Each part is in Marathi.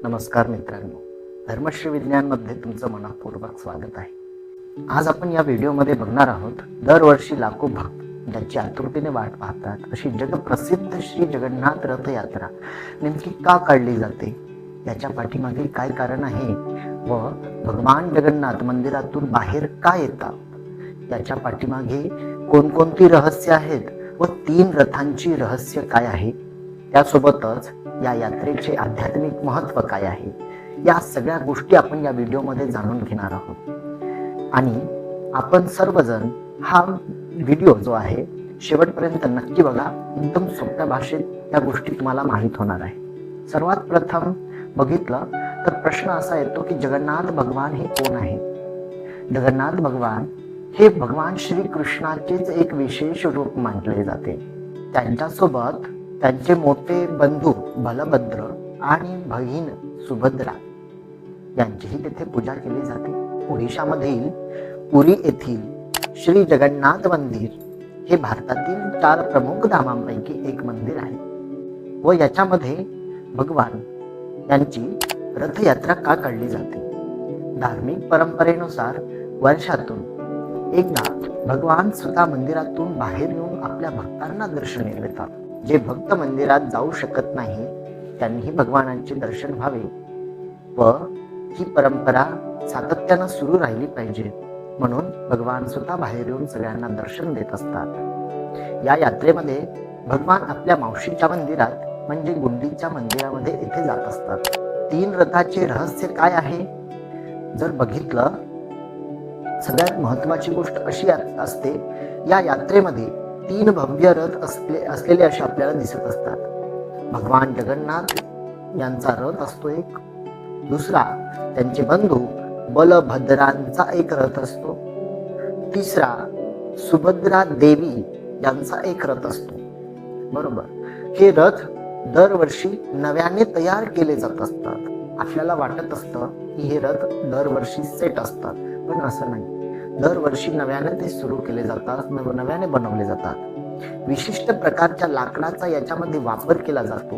नमस्कार मित्रांनो, धर्मश्री विज्ञानमध्ये तुमचं मनःपूर्वक स्वागत आहे। आज आपण या व्हिडिओमध्ये बघणार आहोत दरवर्षी लाखो भक्त ज्याची आतुरतेने वाट पाहतात अशी जगप्रसिद्ध श्री जगन्नाथ रथयात्रा नेमकी का काढली जाते, याच्या पाठीमागे काय कारण आहे व भगवान जगन्नाथ मंदिरातून बाहेर का येतात, याच्या पाठीमागे कोणकोणती रहस्य आहेत व 3 रथांची रहस्य काय आहे, त्यासोबतच या यात्रेचे आध्यात्मिक महत्त्व काय आहे, या सगळ्या गोष्टी आपण या व्हिडिओमध्ये जाणून घेणार आहोत। आणि आपण सर्वजण हा व्हिडिओ जो आहे शेवटपर्यंत नक्की बघा। एकदम सोप्या भाषेत या गोष्टी तुम्हाला माहीत होणार आहे। सर्वात प्रथम बघितलं तर प्रश्न असा येतो की जगन्नाथ भगवान हे कोण आहेत। जगन्नाथ भगवान हे भगवान श्री कृष्णाचेच एक विशेष रूप मानले जाते। त्यांच्यासोबत त्यांचे मोठे बंधू बलभद्र आणि बहीण सुभद्रा यांचीही तेथे पूजा केली जाते। ओडिशामधील पुरी येथील श्री जगन्नाथ मंदिर हे भारतातील 4 प्रमुख धामांपैकी एक मंदिर आहे व याच्यामध्ये भगवान यांची रथयात्रा का काढली जाते। धार्मिक परंपरेनुसार वर्षातून एकदा भगवान स्वतः मंदिरातून बाहेर येऊन आपल्या भक्तांना दर्शन देतात। जे भक्त मंदिरात जाऊ शकत नाही त्यांनीही भगवानांचे दर्शन व्हावे व ही परंपरा सातत्याने सुरू राहिली पाहिजे म्हणून भगवान स्वतः बाहेर येऊन सगळ्यांना दर्शन देत असतात। या यात्रेमध्ये भगवान आपल्या मावशीच्या मंदिरात म्हणजे गुंडीच्या मंदिरामध्ये येथे जात असतात। 3 रथाचे रहस्य काय आहे जर बघितलं, सगळ्यात महत्त्वाची गोष्ट अशी असते, या यात्रेमध्ये 3 भव्य रथ असलेले असे आपल्याला दिसत असतात। भगवान जगन्नाथ यांचा रथ असतो एक, दुसरा त्यांचे बंधू बलभद्रांचा एक रथ असतो, तिसरा सुभद्रा देवी यांचा एक रथ असतो। बरोबर, हे रथ दरवर्षी नव्याने तयार केले जात असतात। आपल्याला वाटत असतं की हे रथ दरवर्षी सेट असतात, पण असं नाही। दरवर्षी नव्याने ते सुरू केले जातात, नव्याने बनवले जातात। विशिष्ट प्रकारच्या लाकडाचा याच्यामध्ये वापर केला जातो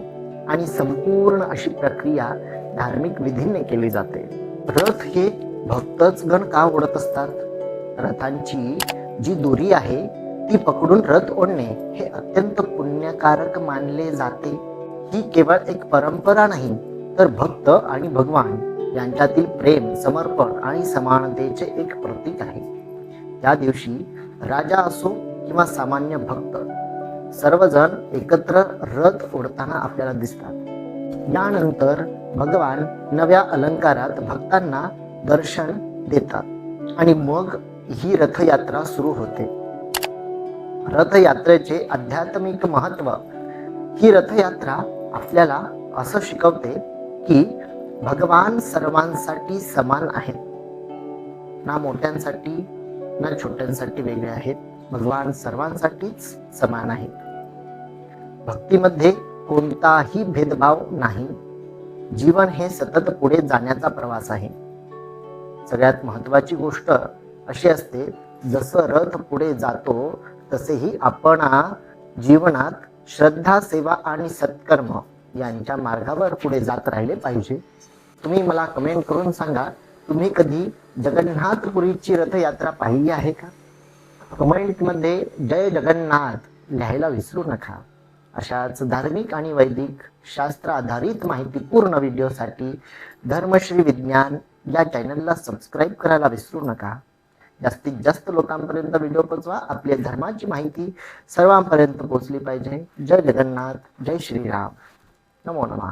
आणि संपूर्ण अशी प्रक्रिया धार्मिक विधीने केली जाते। रथ हे भक्तच गण का ओढत असतात? रथांची जी दोरी आहे ती पकडून रथ ओढणे हे अत्यंत पुण्यकारक मानले जाते। ही केवळ एक परंपरा नाही तर भक्त आणि भगवान यांच्यातील प्रेम, समर्पण आणि समानतेचे एक प्रतीक आहे। त्या दिवशी राजा असो किंवा सामान्य भक्त सर्वजण एकत्र रथ ओढताना आपल्याला दिसतात। यानंतर भगवान नव्या अलंकारात भक्तांना दर्शन देतात आणि मग ही रथयात्रा सुरू होते। रथयात्रेचे आध्यात्मिक महत्त्व, ही रथयात्रा आपल्याला असं शिकवते की भगवान सर्वांसाठी समान आहेत, ना मोठ्यांसाठी ना छोट्यांसाठी वेगळे आहेत। भगवान सर्वांसाठीच समान आहेत। भक्तीमध्ये कोणताही भेदभाव नाही। जीवन हे सतत पुढे जाण्याचा प्रवास आहे। सगळ्यात महत्त्वाची गोष्ट अशी असते, जसं रथ पुढे जातो तसेही आपण जीवनात श्रद्धा, सेवा आणि सत्कर्म यांच्या मार्गावर पुढे जात राहिले पाहिजे। तुम्ही मला कमेंट करून सांगा, तुम्ही कधी जगन्नाथपुरीची रथयात्रा पाहिली आहे का? कमेंटमध्ये जय जगन्नाथ लिहायला विसरू नका। अशाच धार्मिक आणि वैदिक शास्त्र आधारित माहितीपूर्ण व्हिडिओसाठी धर्मश्री विज्ञान या चॅनलला सबस्क्राईब करायला विसरू नका। जास्तीत जास्त लोकांपर्यंत व्हिडिओ पोहोचवा। आपल्या धर्माची माहिती सर्वांपर्यंत पोहोचली पाहिजे। जय जगन्नाथ, जय श्रीराम, नमो नमः।